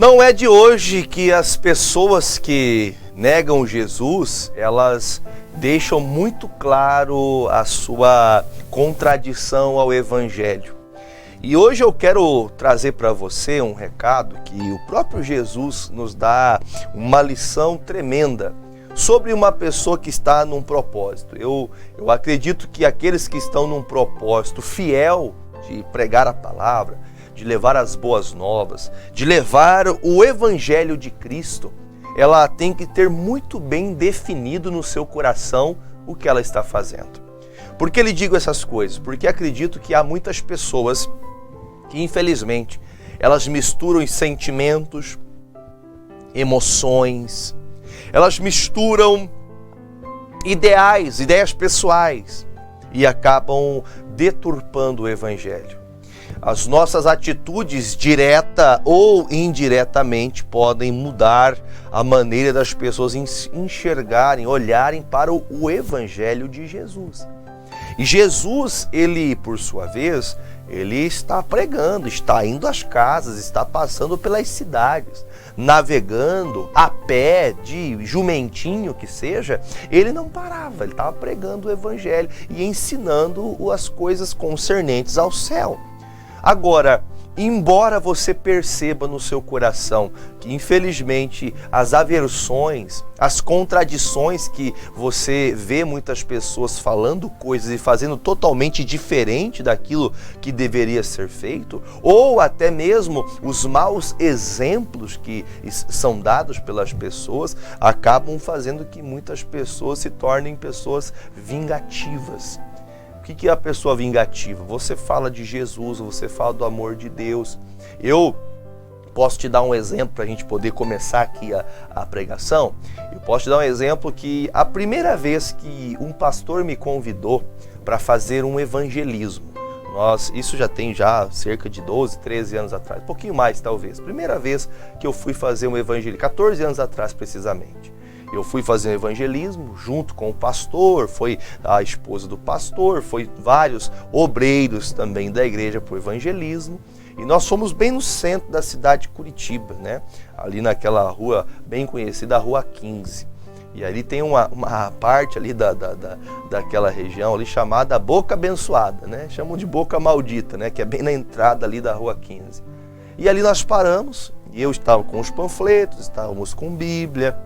Não é de hoje que as pessoas que negam Jesus, elas deixam muito claro a sua contradição ao Evangelho. E hoje eu quero trazer para você um recado que o próprio Jesus nos dá uma lição tremenda sobre uma pessoa que está num propósito. Eu acredito que aqueles que estão num propósito fiel de pregar a palavra, de levar as boas novas, de levar o Evangelho de Cristo, ela tem que ter muito bem definido no seu coração o que ela está fazendo. Por que lhe digo essas coisas? Porque acredito que há muitas pessoas que, infelizmente, elas misturam sentimentos, emoções, elas misturam ideias pessoais e acabam deturpando o Evangelho. As nossas atitudes, direta ou indiretamente, podem mudar a maneira das pessoas enxergarem, olharem para o Evangelho de Jesus. E Jesus, ele, por sua vez, ele está pregando, está indo às casas, está passando pelas cidades, navegando a pé, de jumentinho que seja, ele não parava, ele estava pregando o Evangelho e ensinando as coisas concernentes ao céu. Agora, embora você perceba no seu coração que, infelizmente, as aversões, as contradições que você vê muitas pessoas falando coisas e fazendo totalmente diferente daquilo que deveria ser feito, ou até mesmo os maus exemplos que são dados pelas pessoas, acabam fazendo que muitas pessoas se tornem pessoas vingativas. O que é a pessoa vingativa? Você fala de Jesus, você fala do amor de Deus. Eu posso te dar um exemplo para a gente poder começar aqui a pregação. Eu posso te dar um exemplo que a primeira vez que um pastor me convidou para fazer um evangelismo, isso já tem cerca de 12, 13 anos atrás, um pouquinho mais talvez. Primeira vez que eu fui fazer um evangelismo, 14 anos atrás precisamente. Eu fui fazer um evangelismo junto com o pastor, foi a esposa do pastor, foi vários obreiros também da igreja para o evangelismo. E nós fomos bem no centro da cidade de Curitiba, né? Ali naquela rua bem conhecida, a Rua 15. E ali tem uma parte ali daquela região ali chamada Boca Abençoada, né? Chamam de Boca Maldita, né? Que é bem na entrada ali da Rua 15. E ali nós paramos, e eu estava com os panfletos, estávamos com Bíblia,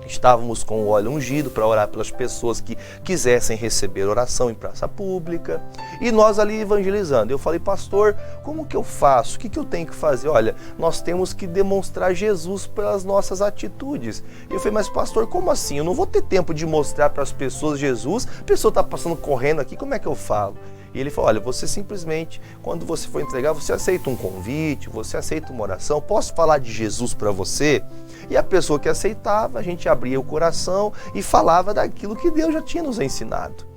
estávamos com o óleo ungido para orar pelas pessoas que quisessem receber oração em praça pública. E nós ali evangelizando. Eu falei, pastor, como que eu faço? O que eu tenho que fazer? Olha, nós temos que demonstrar Jesus pelas nossas atitudes. E eu falei, mas pastor, como assim? Eu não vou ter tempo de mostrar para as pessoas Jesus? A pessoa está passando correndo aqui, como é que eu falo? E ele falou, olha, você simplesmente, quando você for entregar, você aceita um convite, você aceita uma oração, posso falar de Jesus para você? E a pessoa que aceitava, a gente abria o coração e falava daquilo que Deus já tinha nos ensinado.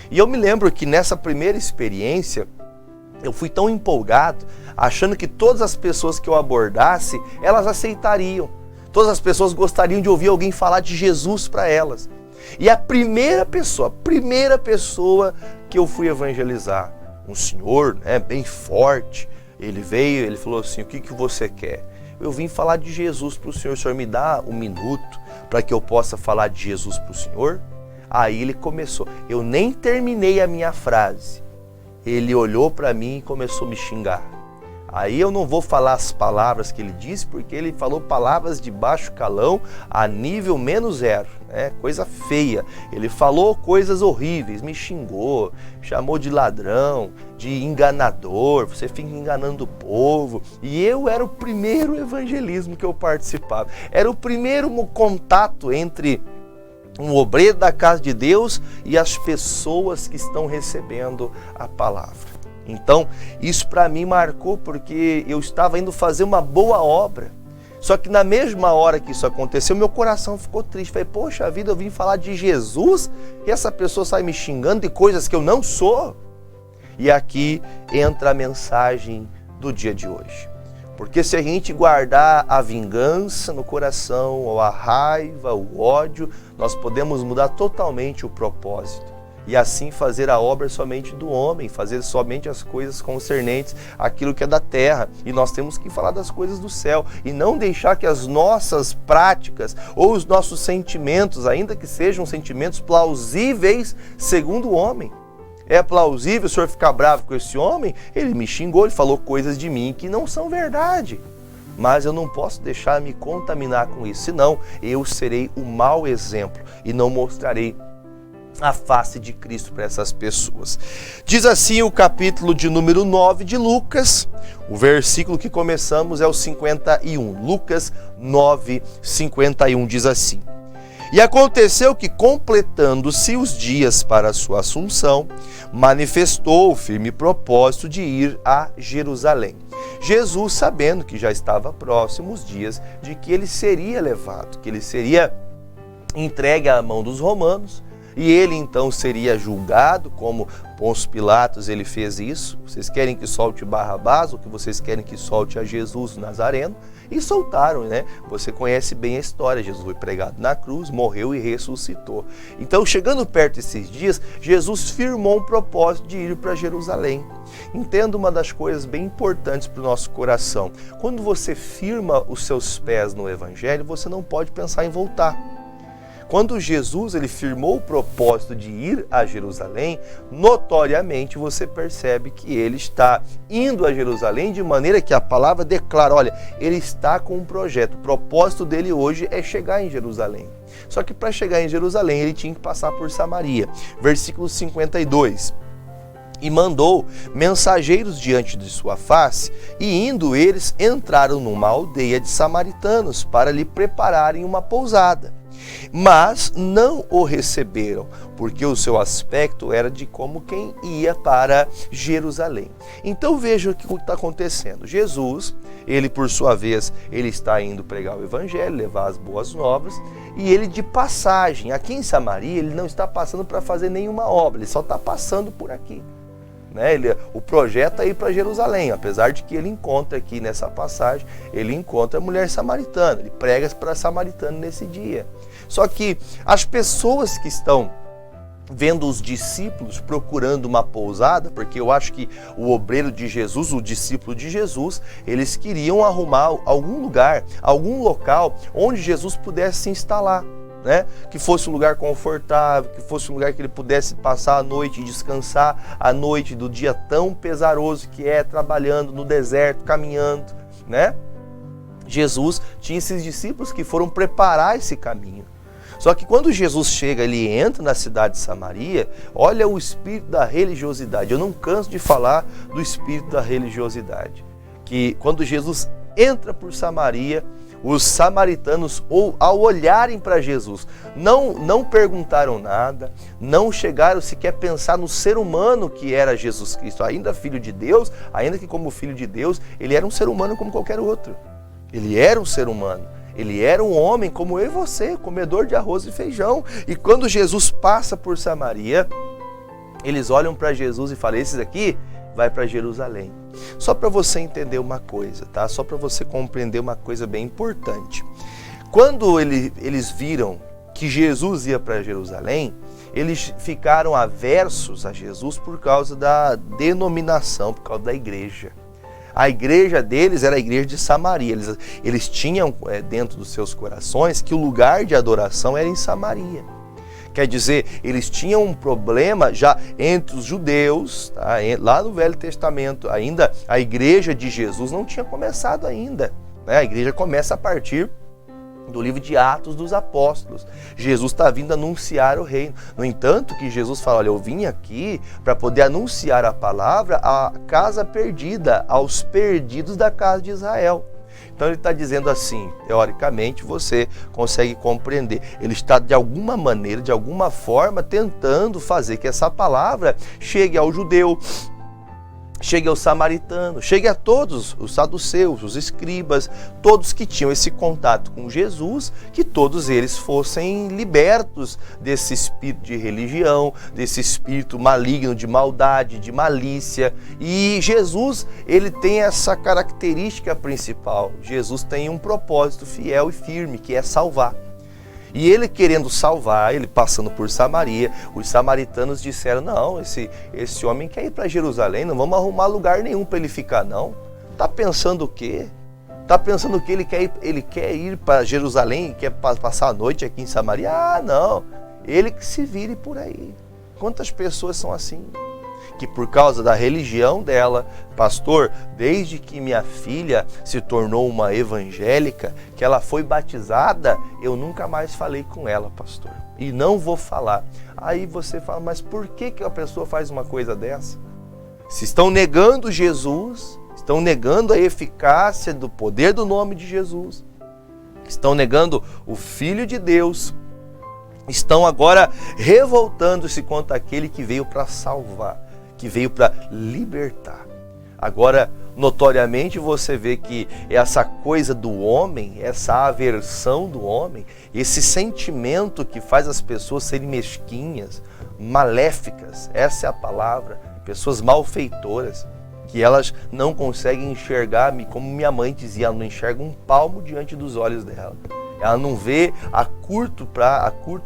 E eu me lembro que nessa primeira experiência, eu fui tão empolgado, achando que todas as pessoas que eu abordasse, elas aceitariam. Todas as pessoas gostariam de ouvir alguém falar de Jesus para elas. E a primeira pessoa que eu fui evangelizar, um senhor, né, bem forte, ele veio, ele falou assim, o que você quer? Eu vim falar de Jesus para o senhor me dá um minuto para que eu possa falar de Jesus para o senhor? Aí ele começou, eu nem terminei a minha frase, ele olhou para mim e começou a me xingar. Aí eu não vou falar as palavras que ele disse, porque ele falou palavras de baixo calão a nível -0, né? Coisa feia. Ele falou coisas horríveis, me xingou, chamou de ladrão, de enganador, você fica enganando o povo. E eu era o primeiro evangelismo que eu participava. Era o primeiro contato entre um obreiro da casa de Deus e as pessoas que estão recebendo a palavra. Então, isso para mim marcou porque eu estava indo fazer uma boa obra. Só que na mesma hora que isso aconteceu, meu coração ficou triste. Falei, poxa vida, eu vim falar de Jesus e essa pessoa sai me xingando de coisas que eu não sou. E aqui entra a mensagem do dia de hoje. Porque se a gente guardar a vingança no coração, ou a raiva, o ódio, nós podemos mudar totalmente o propósito. e assim fazer a obra somente do homem, fazer somente as coisas concernentes àquilo que é da terra. E nós temos que falar das coisas do céu e não deixar que as nossas práticas ou os nossos sentimentos, ainda que sejam sentimentos plausíveis segundo o homem. É plausível o senhor ficar bravo com esse homem? Ele me xingou, ele falou coisas de mim que não são verdade. Mas eu não posso deixar me contaminar com isso, senão eu serei o mau exemplo e não mostrarei a face de Cristo para essas pessoas. Diz assim o capítulo de número 9 de Lucas, o versículo que começamos é o 51. Lucas 9, 51 diz assim: E aconteceu que, completando-se os dias para a sua assunção, manifestou o firme propósito de ir a Jerusalém. Jesus, sabendo que já estava próximo os dias de que ele seria levado, que ele seria entregue à mão dos romanos, e ele então seria julgado, como Pôncio Pilatos ele fez isso. Vocês querem que solte Barrabás ou que vocês querem que solte a Jesus o Nazareno? E soltaram, né? Você conhece bem a história. Jesus foi pregado na cruz, morreu e ressuscitou. Então, chegando perto desses dias, Jesus firmou um propósito de ir para Jerusalém. Entenda uma das coisas bem importantes para o nosso coração. Quando você firma os seus pés no Evangelho, você não pode pensar em voltar. Quando Jesus ele firmou o propósito de ir a Jerusalém, notoriamente você percebe que ele está indo a Jerusalém de maneira que a palavra declara, olha, ele está com um projeto, o propósito dele hoje é chegar em Jerusalém. Só que para chegar em Jerusalém ele tinha que passar por Samaria. Versículo 52. E mandou mensageiros diante de sua face, e indo eles entraram numa aldeia de samaritanos para lhe prepararem uma pousada. Mas não o receberam, porque o seu aspecto era de como quem ia para Jerusalém. Então veja o que está acontecendo. Jesus, ele por sua vez, ele está indo pregar o evangelho, levar as boas novas, e ele de passagem, aqui em Samaria, ele não está passando para fazer nenhuma obra, ele só está passando por aqui. O projeto é ir para Jerusalém, apesar de que ele encontra aqui nessa passagem, ele encontra a mulher samaritana, ele prega para samaritano nesse dia. Só que as pessoas que estão vendo os discípulos procurando uma pousada, porque eu acho que o obreiro de Jesus, o discípulo de Jesus, eles queriam arrumar algum lugar, algum local onde Jesus pudesse se instalar. Que fosse um lugar confortável, que fosse um lugar que ele pudesse passar a noite e descansar a noite do dia tão pesaroso que é trabalhando no deserto, caminhando, Jesus tinha esses discípulos que foram preparar esse caminho. Só que quando Jesus chega, ele entra na cidade de Samaria, olha o espírito da religiosidade. Eu não canso de falar do espírito da religiosidade. Que quando Jesus entra por Samaria, os samaritanos, ao olharem para Jesus, não perguntaram nada, não chegaram sequer a pensar no ser humano que era Jesus Cristo, ainda filho de Deus, ainda que como filho de Deus, ele era um ser humano como qualquer outro. Ele era um ser humano, ele era um homem como eu e você, comedor de arroz e feijão. E quando Jesus passa por Samaria, eles olham para Jesus e falam, esses aqui vai para Jerusalém. Só para você entender uma coisa, tá? Só para você compreender uma coisa bem importante. Quando eles viram que Jesus ia para Jerusalém, eles ficaram aversos a Jesus por causa da denominação, por causa da igreja. A igreja deles era a igreja de Samaria. Eles tinham dentro dos seus corações que o lugar de adoração era em Samaria. Quer dizer, eles tinham um problema já entre os judeus, tá? Lá no Velho Testamento, ainda a igreja de Jesus não tinha começado ainda. A igreja começa a partir do livro de Atos dos Apóstolos. Jesus está vindo anunciar o reino. No entanto, que Jesus fala, olha, eu vim aqui para poder anunciar a palavra à casa perdida, aos perdidos da casa de Israel. Então ele está dizendo assim, teoricamente você consegue compreender. Ele está de alguma maneira, de alguma forma, tentando fazer que essa palavra chegue ao judeu, chegue ao samaritano, chegue a todos os saduceus, os escribas, todos que tinham esse contato com Jesus, que todos eles fossem libertos desse espírito de religião, desse espírito maligno de maldade, de malícia. E Jesus, ele tem essa característica principal. Jesus tem um propósito fiel e firme, que é salvar. E ele querendo salvar, ele passando por Samaria, os samaritanos disseram, não, esse homem quer ir para Jerusalém, não vamos arrumar lugar nenhum para ele ficar, não. Está pensando o quê? Está pensando que ele quer ir para Jerusalém, quer passar a noite aqui em Samaria? Ah, não, ele que se vire por aí. Quantas pessoas são assim? Que por causa da religião dela, pastor, desde que minha filha se tornou uma evangélica, que ela foi batizada, eu nunca mais falei com ela, pastor. E não vou falar. Aí você fala, mas por que a pessoa faz uma coisa dessa? Se estão negando Jesus, estão negando a eficácia do poder do nome de Jesus, estão negando o Filho de Deus, estão agora revoltando-se contra aquele que veio para salvar, que veio para libertar. Agora, notoriamente, você vê que essa coisa do homem, essa aversão do homem, esse sentimento que faz as pessoas serem mesquinhas, maléficas, essa é a palavra, pessoas malfeitoras, que elas não conseguem enxergar, como minha mãe dizia, ela não enxerga um palmo diante dos olhos dela. Ela não vê a curto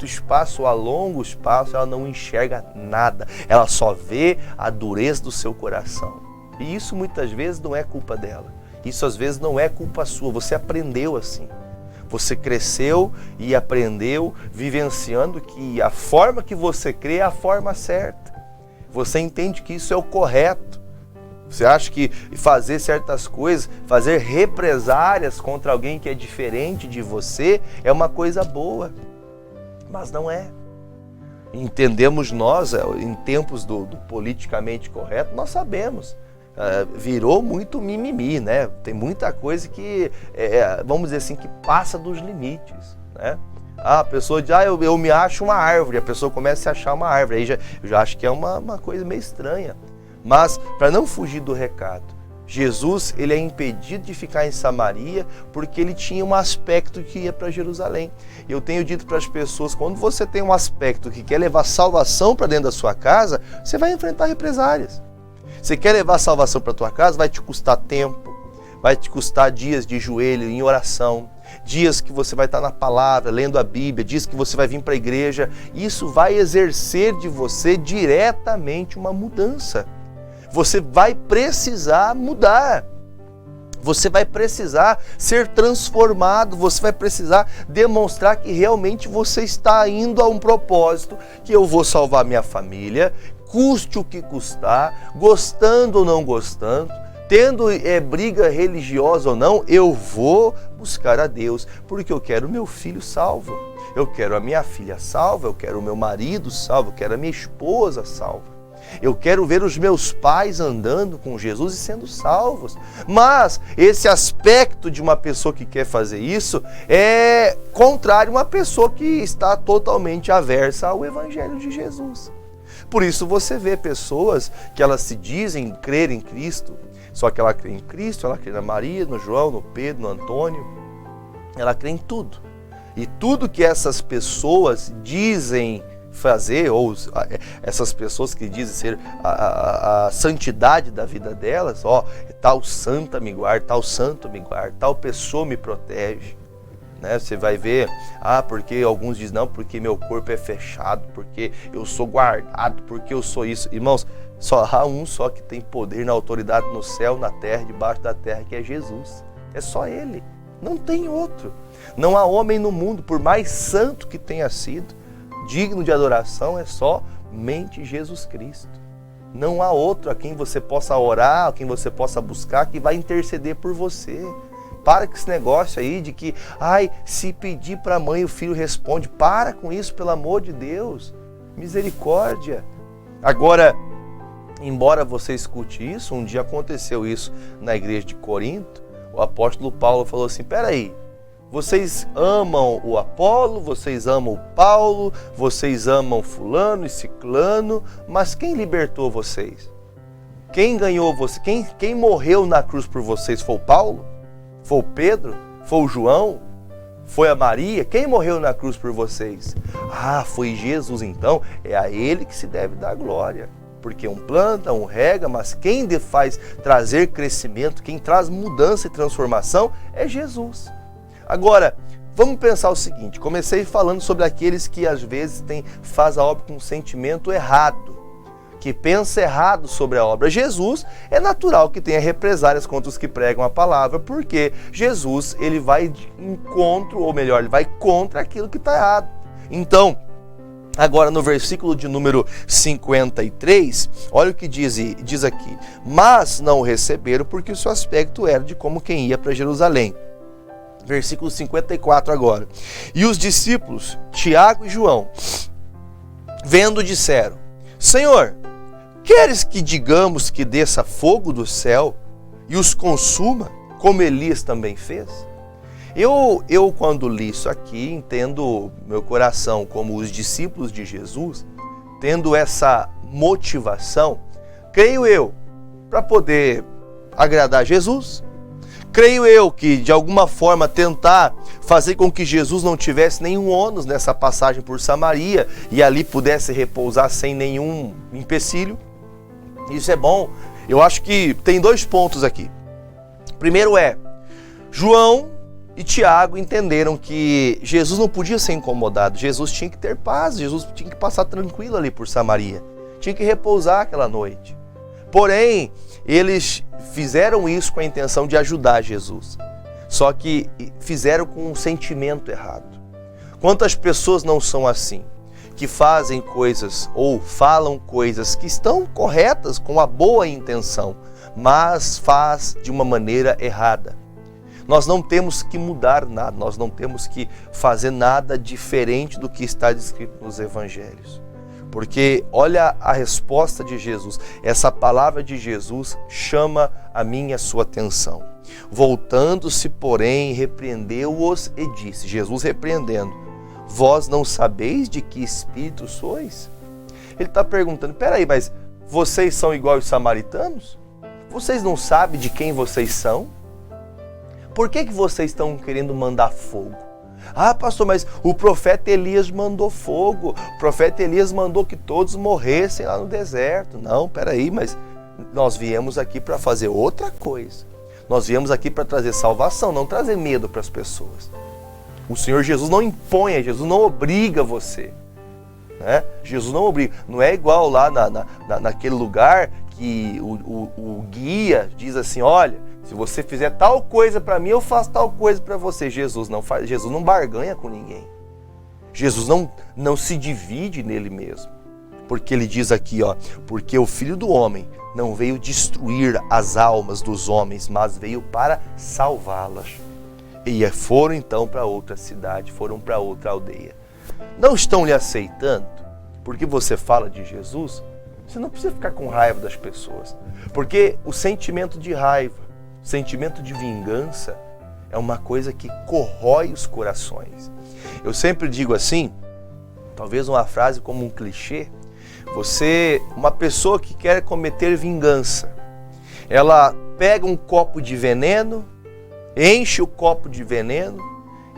espaço, a longo espaço, ela não enxerga nada. Ela só vê a dureza do seu coração. E isso muitas vezes não é culpa dela. Isso às vezes não é culpa sua. Você aprendeu assim. Você cresceu e aprendeu vivenciando que a forma que você crê é a forma certa. Você entende que isso é o correto. Você acha que fazer certas coisas, fazer represárias contra alguém que é diferente de você é uma coisa boa, mas não é. Entendemos nós, em tempos do politicamente correto, nós sabemos, virou muito mimimi, né? Tem muita coisa que, vamos dizer assim, que passa dos limites, né? A pessoa diz, eu me acho uma árvore, a pessoa começa a se achar uma árvore, aí eu já acho que é uma coisa meio estranha. Mas, para não fugir do recado, Jesus ele é impedido de ficar em Samaria porque ele tinha um aspecto que ia para Jerusalém. Eu tenho dito para as pessoas, quando você tem um aspecto que quer levar salvação para dentro da sua casa, você vai enfrentar represálias. Você quer levar salvação para a tua casa, vai te custar tempo, vai te custar dias de joelho em oração, dias que você vai estar na palavra, lendo a Bíblia, dias que você vai vir para a igreja. Isso vai exercer de você diretamente uma mudança. Você vai precisar mudar, você vai precisar ser transformado, você vai precisar demonstrar que realmente você está indo a um propósito, que eu vou salvar minha família, custe o que custar, gostando ou não gostando, tendo briga religiosa ou não, eu vou buscar a Deus, porque eu quero o meu filho salvo, eu quero a minha filha salva, eu quero o meu marido salvo, eu quero a minha esposa salva. Eu quero ver os meus pais andando com Jesus e sendo salvos. Mas esse aspecto de uma pessoa que quer fazer isso é contrário a uma pessoa que está totalmente aversa ao Evangelho de Jesus. Por isso você vê pessoas que elas se dizem crer em Cristo, só que ela crê em Cristo, ela crê na Maria, no João, no Pedro, no Antônio, ela crê em tudo. E tudo que essas pessoas dizem fazer, ou essas pessoas que dizem ser a santidade da vida delas, tal santa me guarda, tal santo me guarda, tal pessoa me protege, né? Você vai ver, porque alguns dizem, não, porque meu corpo é fechado, porque eu sou guardado, porque eu sou isso. Irmãos, só há um só que tem poder na autoridade no céu, na terra, debaixo da terra, que é Jesus. É só Ele, não tem outro. Não há homem no mundo, por mais santo que tenha sido, digno de adoração, é somente Jesus Cristo. Não há outro a quem você possa orar, a quem você possa buscar, que vai interceder por você. Para com esse negócio aí de que, se pedir para a mãe o filho responde. Para com isso, pelo amor de Deus. Misericórdia. Agora, embora você escute isso, um dia aconteceu isso na igreja de Corinto, o apóstolo Paulo falou assim, peraí, vocês amam o Apolo, vocês amam o Paulo, vocês amam fulano e ciclano, mas quem libertou vocês? Quem ganhou vocês? Quem morreu na cruz por vocês? Foi o Paulo? Foi o Pedro? Foi o João? Foi a Maria? Quem morreu na cruz por vocês? Foi Jesus então. É a Ele que se deve dar glória. Porque um planta, um rega, mas quem faz trazer crescimento, quem traz mudança e transformação é Jesus. Agora, Vamos pensar o seguinte, comecei falando sobre aqueles que às vezes faz a obra com um sentimento errado, que pensa errado sobre a obra. Jesus, é natural que tenha represálias contra os que pregam a palavra, porque Jesus, ele vai de encontro, ou melhor, ele vai contra aquilo que está errado. Então, agora no versículo de número 53, olha o que diz aqui. Mas não o receberam porque o seu aspecto era de como quem ia para Jerusalém. Versículo 54 agora. E os discípulos, Tiago e João, vendo, disseram: Senhor, queres que digamos que desça fogo do céu e os consuma, como Elias também fez? Eu quando li isso aqui, entendo meu coração como os discípulos de Jesus, tendo essa motivação, creio eu, para poder agradar Jesus. Creio eu que, de alguma forma, tentar fazer com que Jesus não tivesse nenhum ônus nessa passagem por Samaria e ali pudesse repousar sem nenhum empecilho. Isso é bom. Eu acho que tem 2 pontos aqui. Primeiro João e Tiago entenderam que Jesus não podia ser incomodado. Jesus tinha que ter paz, Jesus tinha que passar tranquilo ali por Samaria. Tinha que repousar aquela noite. Porém, eles fizeram isso com a intenção de ajudar Jesus. Só que fizeram com um sentimento errado. Quantas pessoas não são assim? Que fazem coisas ou falam coisas que estão corretas com a boa intenção, mas faz de uma maneira errada. Nós não temos que mudar nada, nós não temos que fazer nada diferente do que está descrito nos evangelhos. Porque olha a resposta de Jesus, essa palavra de Jesus chama a minha e a sua atenção. Voltando-se, porém, repreendeu-os e disse, Jesus repreendendo, vós não sabeis de que espírito sois? Ele está perguntando, peraí, mas vocês são igual os samaritanos? Vocês não sabem de quem vocês são? Por que vocês estão querendo mandar fogo? Ah, pastor, mas o profeta Elias mandou fogo. O profeta Elias mandou que todos morressem lá no deserto. Não, peraí, mas nós viemos aqui para fazer outra coisa. Nós viemos aqui para trazer salvação, não trazer medo para as pessoas. O Senhor Jesus não impõe, Jesus não obriga você. Né? Jesus não obriga. Não é igual lá naquele lugar que o guia diz assim, olha, se você fizer tal coisa para mim, eu faço tal coisa para você. Jesus não faz, Jesus não barganha com ninguém. Jesus não se divide nele mesmo. Porque ele diz aqui, ó, porque o Filho do Homem não veio destruir as almas dos homens, mas veio para salvá-las. E foram então para outra cidade, foram para outra aldeia. Não estão lhe aceitando porque você fala de Jesus? Você não precisa ficar com raiva das pessoas. Porque o sentimento de raiva, o sentimento de vingança é uma coisa que corrói os corações. Eu sempre digo assim, talvez uma frase como um clichê, uma pessoa que quer cometer vingança, ela pega um copo de veneno, enche o copo de veneno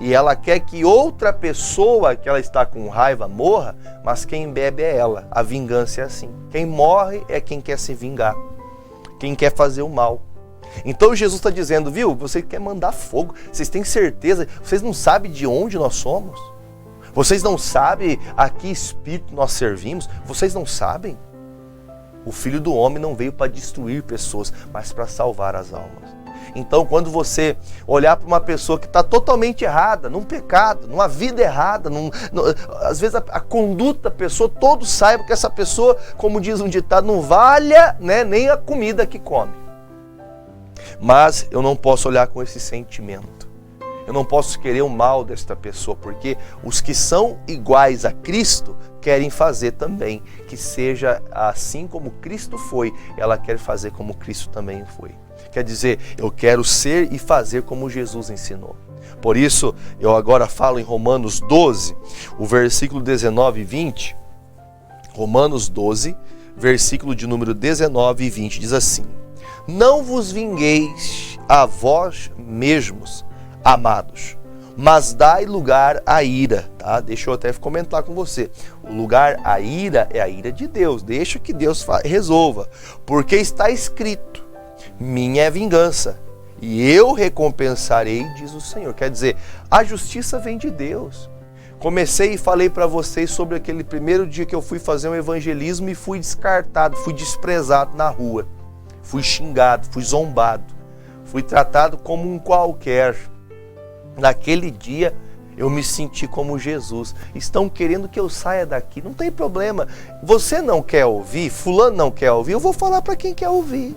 e ela quer que outra pessoa que ela está com raiva morra, mas quem bebe é ela. A vingança é assim. Quem morre é quem quer se vingar, quem quer fazer o mal. Então Jesus está dizendo, viu, você quer mandar fogo, vocês têm certeza, vocês não sabem de onde nós somos? Vocês não sabem a que espírito nós servimos? Vocês não sabem? O Filho do Homem não veio para destruir pessoas, mas para salvar as almas. Então, quando você olhar para uma pessoa que está totalmente errada, num pecado, numa vida errada, às vezes a conduta da pessoa, todos saibam que essa pessoa, como diz um ditado, não valha, né, nem a comida que come. Mas eu não posso olhar com esse sentimento. Eu não posso querer o mal desta pessoa, porque os que são iguais a Cristo querem fazer também, que seja assim como Cristo foi, ela quer fazer como Cristo também foi. Quer dizer, eu quero ser e fazer como Jesus ensinou. Por isso, eu agora falo em Romanos 12, o versículo 19 e 20. Romanos 12, versículo de número 19 e 20, diz assim: não vos vingueis a vós mesmos, amados, mas dai lugar à ira. Tá? Deixa eu até comentar com você. O lugar à ira é a ira de Deus. Deixa que Deus resolva. Porque está escrito, minha é vingança, e eu recompensarei, diz o Senhor. Quer dizer, a justiça vem de Deus. Comecei e falei para vocês sobre aquele primeiro dia que eu fui fazer um evangelismo e fui descartado, fui desprezado na rua. Fui xingado, fui zombado, fui tratado como um qualquer. Naquele dia eu me senti como Jesus. Estão querendo que eu saia daqui, não tem problema. Você não quer ouvir, fulano não quer ouvir, eu vou falar para quem quer ouvir.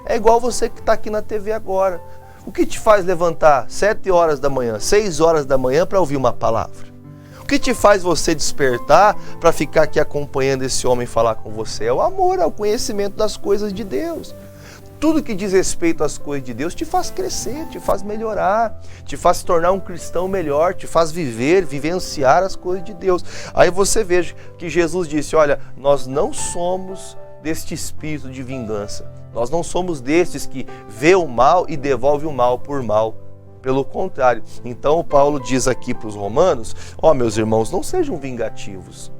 É igual você que está aqui na TV agora. O que te faz levantar 7 horas da manhã, 6 horas da manhã para ouvir uma palavra? O que te faz você despertar para ficar aqui acompanhando esse homem falar com você? É o amor, é o conhecimento das coisas de Deus. Tudo que diz respeito às coisas de Deus te faz crescer, te faz melhorar, te faz se tornar um cristão melhor, te faz vivenciar as coisas de Deus. Aí você veja que Jesus disse, olha, nós não somos deste espírito de vingança. Nós não somos destes que vê o mal e devolve o mal por mal. Pelo contrário. Então Paulo diz aqui para os romanos, meus irmãos, não sejam vingativos.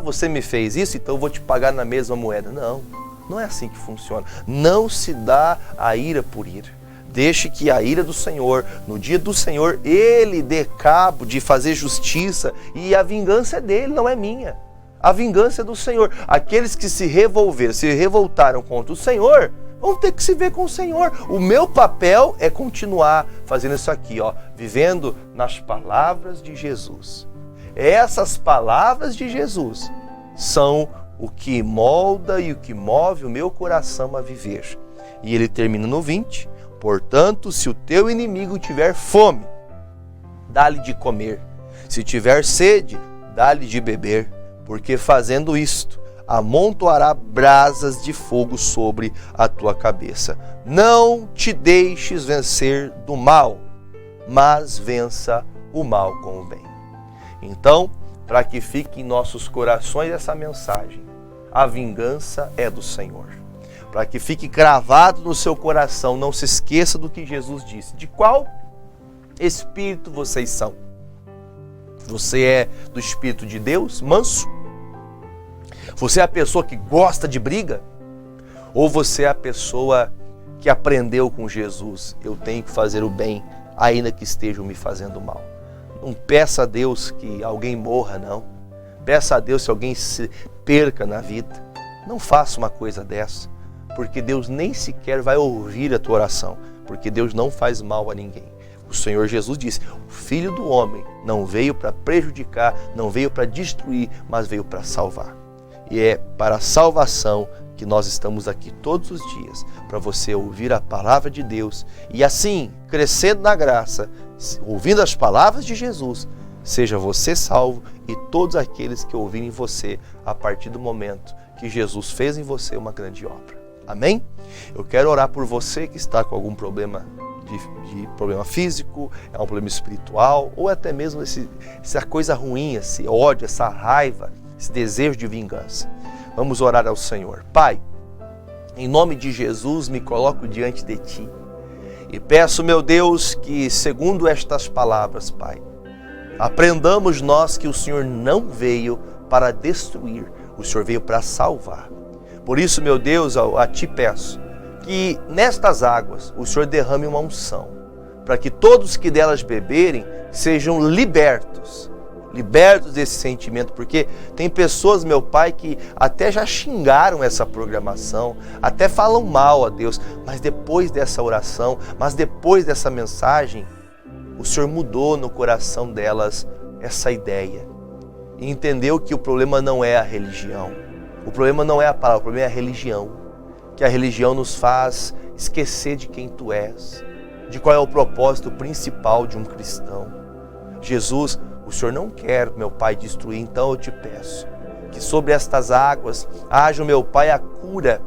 Você me fez isso, então eu vou te pagar na mesma moeda. Não é assim que funciona. Não se dá a ira por ira. Deixe que a ira do Senhor, no dia do Senhor, Ele dê cabo de fazer justiça e a vingança é dele, não é minha. A vingança é do Senhor. Aqueles que se revoltaram contra o Senhor, vão ter que se ver com o Senhor. O meu papel é continuar fazendo isso aqui, vivendo nas palavras de Jesus. Essas palavras de Jesus são o que molda e o que move o meu coração a viver. E ele termina no 20. Portanto, se o teu inimigo tiver fome, dá-lhe de comer. Se tiver sede, dá-lhe de beber. Porque fazendo isto, amontoará brasas de fogo sobre a tua cabeça. Não te deixes vencer do mal, mas vença o mal com o bem. Então, para que fique em nossos corações essa mensagem, a vingança é do Senhor. Para que fique cravado no seu coração, não se esqueça do que Jesus disse. De qual espírito vocês são? Você é do Espírito de Deus, manso? Você é a pessoa que gosta de briga? Ou você é a pessoa que aprendeu com Jesus? Eu tenho que fazer o bem, ainda que estejam me fazendo mal. Não peça a Deus que alguém morra, não. Peça a Deus que alguém se perca na vida. Não faça uma coisa dessa, porque Deus nem sequer vai ouvir a tua oração, porque Deus não faz mal a ninguém. O Senhor Jesus disse, o Filho do Homem não veio para prejudicar, não veio para destruir, mas veio para salvar. E é para a salvação que nós estamos aqui todos os dias, para você ouvir a palavra de Deus e assim, crescendo na graça, ouvindo as palavras de Jesus, seja você salvo e todos aqueles que ouvirem você a partir do momento que Jesus fez em você uma grande obra. Amém? Eu quero orar por você que está com algum problema de problema físico, é um problema espiritual, ou até mesmo essa coisa ruim, esse ódio, essa raiva, esse desejo de vingança. Vamos orar ao Senhor. Pai, em nome de Jesus, me coloco diante de Ti e peço, meu Deus, que segundo estas palavras, Pai, aprendamos nós que o Senhor não veio para destruir, o Senhor veio para salvar. Por isso, meu Deus, a Ti peço que nestas águas o Senhor derrame uma unção, para que todos que delas beberem sejam libertos desse sentimento, porque tem pessoas, meu Pai, que até já xingaram essa programação, até falam mal a Deus, mas depois dessa oração, mas depois dessa mensagem, o Senhor mudou no coração delas essa ideia e entendeu que o problema não é a religião, o problema não é a palavra, o problema é a religião, que a religião nos faz esquecer de quem Tu és, de qual é o propósito principal de um cristão. Jesus, o Senhor não quer, meu Pai, destruir, então eu te peço que sobre estas águas haja, meu Pai, a cura,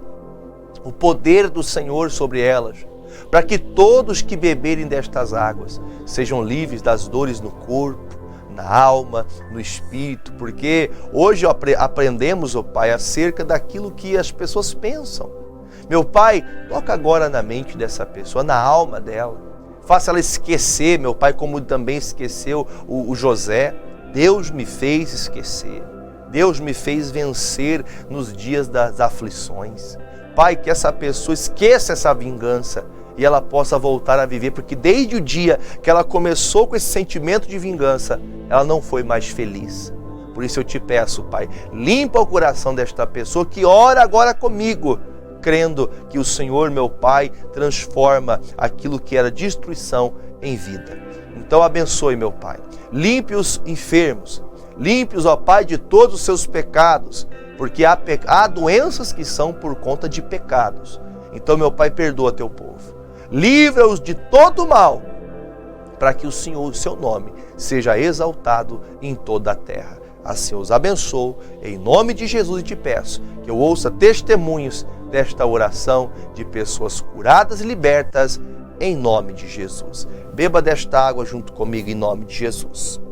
o poder do Senhor sobre elas, para que todos que beberem destas águas sejam livres das dores no corpo, na alma, no espírito, porque hoje aprendemos, ó Pai, acerca daquilo que as pessoas pensam. Meu Pai, toca agora na mente dessa pessoa, na alma dela. Faça ela esquecer, meu Pai, como também esqueceu o José. Deus me fez esquecer. Deus me fez vencer nos dias das aflições. Pai, que essa pessoa esqueça essa vingança e ela possa voltar a viver, porque desde o dia que ela começou com esse sentimento de vingança, ela não foi mais feliz. Por isso eu te peço, Pai, limpa o coração desta pessoa que ora agora comigo, crendo que o Senhor, meu Pai, transforma aquilo que era destruição em vida. Então abençoe, meu Pai. Limpe os enfermos. Limpe-os, ó Pai, de todos os seus pecados, porque há doenças que são por conta de pecados. Então, meu Pai, perdoa teu povo. Livra-os de todo mal, para que o Senhor, o seu nome, seja exaltado em toda a terra. Assim os abençoo, em nome de Jesus, e te peço que eu ouça testemunhos desta oração de pessoas curadas e libertas, em nome de Jesus. Beba desta água junto comigo, em nome de Jesus.